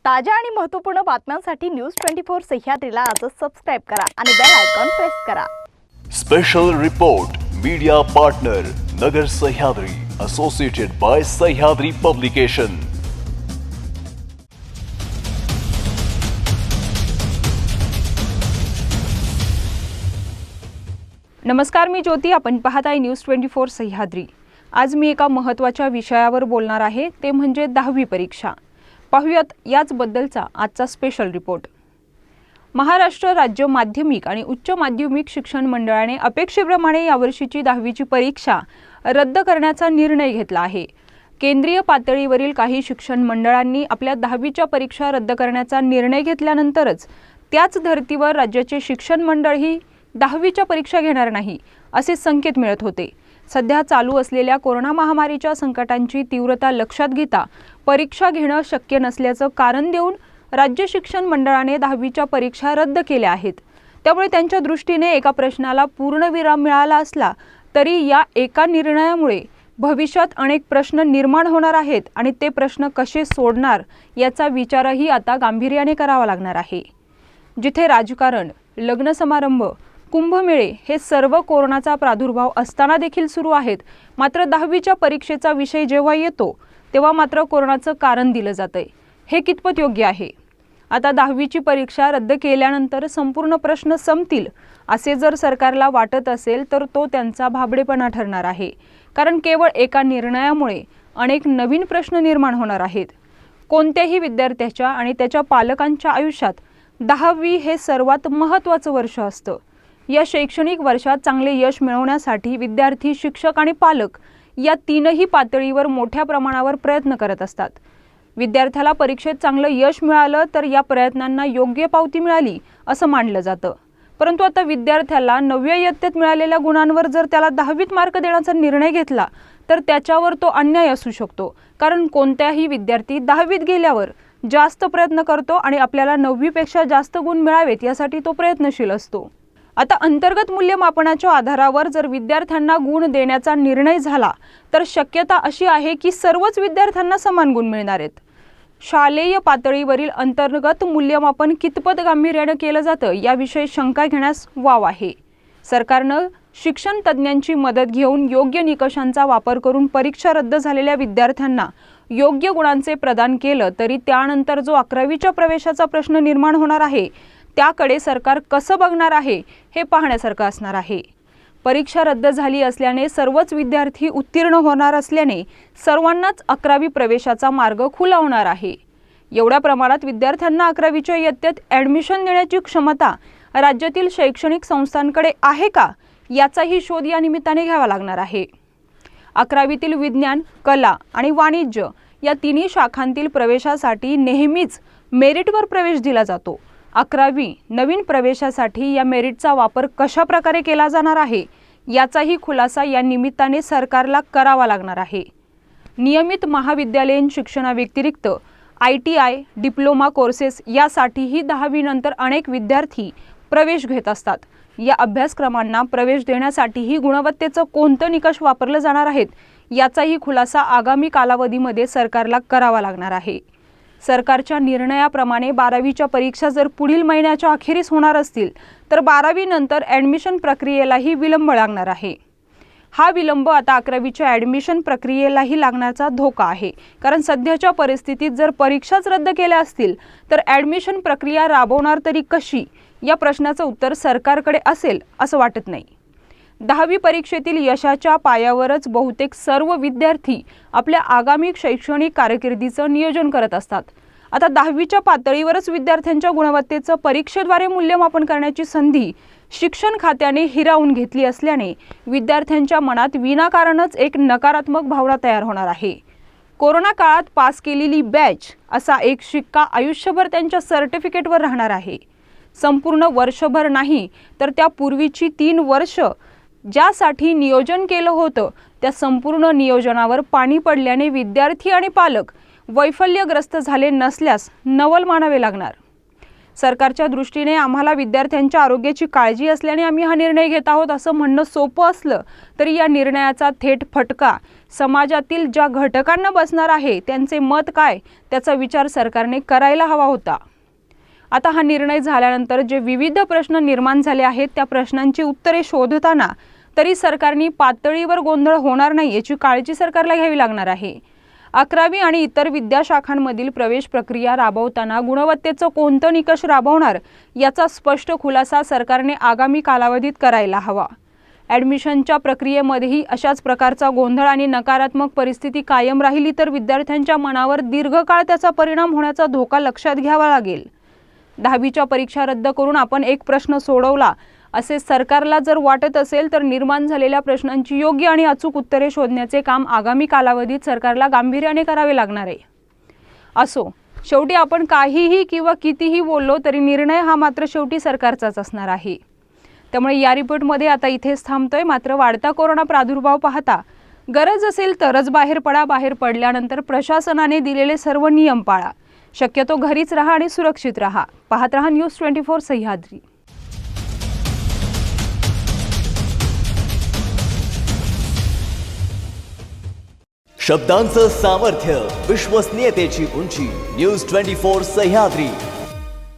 ताज्या आणि महत्त्वपूर्ण बातम्यांसाठी न्यूज 24 सह्याद्रीला आजच सबस्क्राइब करा आणि बेल आयकॉन प्रेस करा। स्पेशल रिपोर्ट मीडिया पार्टनर नगर Sahyadri associated bye Sahyadri publication. नमस्कार, मी ज्योती। आपण पाहत आहे न्यूज 24 सह्याद्री। आज मी एका महत्त्वाच्या विषयावर बोलणार आहे, ते म्हणजे 10वी परीक्षा। पाहूयात याचबद्दलचा आजचा स्पेशल रिपोर्ट। महाराष्ट्र राज्य माध्यमिक आणि उच्च माध्यमिक शिक्षण मंडळाने अपेक्षेप्रमाणे यावर्षीची 10वीची परीक्षा रद्द करण्याचा निर्णय घेतला आहे। केंद्रीय पातळीवरील काही शिक्षण मंडळांनी आपल्या 10वीच्या परीक्षा रद्द करण्याचा निर्णय घेतल्यानंतरच त्याच धर्तीवर राज्याचे शिक्षण मंडळही 10वीच्या परीक्षा घेणार नाही असे संकेत मिळत होते। सध्या चालू असलेल्या कोरोना महामारीच्या संकटांची तीव्रता लक्षात घेता परीक्षा घेणं शक्य नसल्याचं कारण देऊन राज्य शिक्षण मंडळाने 10वीच्या परीक्षा रद्द केल्या आहेत। त्यामुळे त्यांच्या दृष्टीने एका प्रश्नाला पूर्णविराम मिळाला असला तरी या एका निर्णयामुळे भविष्यात अनेक प्रश्न निर्माण होणार आहेत आणि ते प्रश्न कसे सोडणार याचा विचारही आता गांभीर्याने करावा लागणार आहे। जिथे राजकारण, लग्न समारंभ, कुंभमेळे हे सर्व कोरोनाचा प्रादुर्भाव असताना देखील सुरू आहेत, मात्र 10वीच्या परीक्षेचा विषय जेव्हा येतो तेव्हा मात्र कोरोनाचं कारण दिलं जातंय। हे कितपत योग्य आहे? आता 10वीची परीक्षा रद्द केल्यानंतर संपूर्ण प्रश्न संपतील असे जर सरकारला वाटत असेल तर तो त्यांचा भाबडेपणा ठरणार आहे, कारण केवळ एका निर्णयामुळे अनेक नवीन प्रश्न निर्माण होणार आहेत। कोणत्याही विद्यार्थ्याच्या आणि त्याच्या पालकांच्या आयुष्यात 10वी हे सर्वात महत्त्वाचं वर्ष असतं। या शैक्षणिक वर्षात चांगले यश मिळवण्यासाठी विद्यार्थी, शिक्षक आणि पालक या तीनही पातळीवर मोठ्या प्रमाणावर प्रयत्न करत असतात। विद्यार्थ्याला परीक्षेत चांगलं यश मिळालं तर या प्रयत्नांना योग्य पावती मिळाली असं मानलं जातं। परंतु आता विद्यार्थ्याला 9वी इयत्तेत मिळालेल्या गुणांवर जर त्याला 10वीत मार्क देण्याचा निर्णय घेतला तर त्याच्यावर तो अन्याय असू शकतो, कारण कोणत्याही विद्यार्थी 10वीत गेल्यावर जास्त प्रयत्न करतो आणि आपल्याला 9वीपेक्षा जास्त गुण मिळावेत यासाठी तो प्रयत्नशील असतो। आता अंतर्गत मूल्यमापनाच्या आधारावर जर विद्यार्थ्यांना गुण देण्याचा निर्णय झाला तर शक्यता अशी आहे की सर्वच विद्यार्थ्यांना समान गुण मिळणार आहेत। शालेय पातळीवरील अंतर्गत मूल्यमापन कितपत गांभीर्याने केलं जातं याविषयी शंका घेण्यास वाव आहे। सरकारनं शिक्षण तज्ज्ञांची मदत घेऊन योग्य निकषांचा वापर करून परीक्षा रद्द झालेल्या विद्यार्थ्यांना योग्य गुणांचे प्रदान केलं तरी त्यानंतर जो 11वीच्या प्रवेशाचा प्रश्न निर्माण होणार आहे त्याकडे सरकार कसं बघणार आहे हे पाहण्यासारखं असणार आहे। परीक्षा रद्द झाली असल्याने सर्वच विद्यार्थी उत्तीर्ण होणार असल्याने सर्वांनाच 11वी प्रवेशाचा मार्ग खुला होणार आहे। एवढ्या प्रमाणात विद्यार्थ्यांना 11वीच्या इयत्तेत ॲडमिशन देण्याची क्षमता राज्यातील शैक्षणिक संस्थांकडे आहे का याचाही शोध या निमित्ताने घ्यावा लागणार आहे। 11वीतील विज्ञान, कला आणि वाणिज्य या तिन्ही शाखांतील प्रवेशासाठी नेहमीच मेरिटवर प्रवेश दिला जातो। 11वी नवीन प्रवेशासाठी या मेरिटचा वापर कशा प्रकारे केला जाणार आहे याचाही खुलासा या निमित्ताने सरकारला करावा लागणार आहे। नियमित महाविद्यालयीन शिक्षणाव्यतिरिक्त ITI, डिप्लोमा कोर्सेस यासाठीही 10वी नंतर अनेक विद्यार्थी प्रवेश घेत असतात। या अभ्यासक्रमांना प्रवेश देण्यासाठीही गुणवत्तेचं कोणतं निकष वापरले जाणार आहेत याचाही खुलासा आगामी कालावधीमध्ये सरकारला करावा लागणार आहे। सरकारच्या निर्णयाप्रमाणे 12वीच्या परीक्षा जर पुढील महिन्याच्या अखेरीस होणार असतील तर 12वी नंतर ॲडमिशन प्रक्रियेलाही विलंब लागणार आहे। हा विलंब आता 11वीच्या ॲडमिशन प्रक्रियेलाही लागण्याचा धोका आहे, कारण सध्याच्या परिस्थितीत जर परीक्षाच रद्द केल्या असतील तर ॲडमिशन प्रक्रिया राबवणार तरी कशी या प्रश्नाचं उत्तर सरकारकडे असेल असं वाटत नाही। 10वी परीक्षेतील यशाच्या पायावरच बहुतेक सर्व विद्यार्थी आपल्या आगामी शैक्षणिक कारकिर्दीचं नियोजन करत असतात। आता 10वीच्या पातळीवरच विद्यार्थ्यांच्या गुणवत्तेचं परीक्षेद्वारे मूल्यमापन करण्याची संधी शिक्षण खात्याने हिरावून घेतली असल्याने विद्यार्थ्यांच्या मनात विनाकारणच एक नकारात्मक भावना तयार होणार आहे। कोरोना काळात पास केलेली बॅच असा एक शिक्का आयुष्यभर त्यांच्या सर्टिफिकेटवर राहणार आहे। संपूर्ण वर्षभर नाही तर त्या पूर्वीची 3 वर्ष ज्यासाठी नियोजन केलं होतं त्या संपूर्ण नियोजनावर पाणी पडल्याने विद्यार्थी आणि पालक वैफल्यग्रस्त झाले नसल्यास नवल मानावे लागणार। सरकारच्या दृष्टीने आम्हाला विद्यार्थ्यांच्या आरोग्याची काळजी असल्याने आम्ही हा निर्णय घेत आहोत असं म्हणणं सोपं असलं तरी या निर्णयाचा थेट फटका समाजातील ज्या घटकांना बसणार आहे त्यांचे मत काय त्याचा विचार सरकारने करायला हवा होता. आता हा निर्णय झाल्यानंतर जे विविध प्रश्न निर्माण झाले आहेत त्या प्रश्नांची उत्तरे शोधताना तरी सरकारने पातळीवर गोंधळ होणार नाही याची काळजी सरकारला घ्यावी लागणार आहे. 11वी आणि इतर विद्याशाखांमधील प्रवेश प्रक्रिया राबवताना गुणवत्तेचं कोणतं निकष राबवणार याचा स्पष्ट खुलासा सरकारने आगामी कालावधीत करायला हवा. ॲडमिशनच्या प्रक्रियेमध्येही अशाच प्रकारचा गोंधळ आणि नकारात्मक परिस्थिती कायम राहिली तर विद्यार्थ्यांच्या मनावर दीर्घकाळ त्याचा परिणाम होण्याचा धोका लक्षात घ्यावा लागेल. 10वीच्या परीक्षा रद्द करून आपण एक प्रश्न सोडवला असे सरकारला जर वाटत असेल तर निर्माण झालेल्या प्रश्नांची योग्य आणि अचूक उत्तरे शोधण्याचे काम आगामी कालावधीत सरकारला गांभीर्याने करावे लागणार आहे. असो, शेवटी आपण काहीही किंवा कितीही बोललो तरी निर्णय हा मात्र शेवटी सरकारचाच असणार आहे. त्यामुळे या रिपोर्टमध्ये आता इथेच थांबतोय. मात्र वाढता कोरोना प्रादुर्भाव पाहता गरज असेल तरच बाहेर पडा. बाहेर पडल्यानंतर प्रशासनाने दिलेले सर्व नियम पाळा. शक्यतो घरीच राहा आणि सुरक्षित राहा. पाहत रहा न्यूज 24 सह्याद्री. शब्दांचं सामर्थ्य, विश्वसनीयतेची उंची. न्यूज 24 सह्याद्री.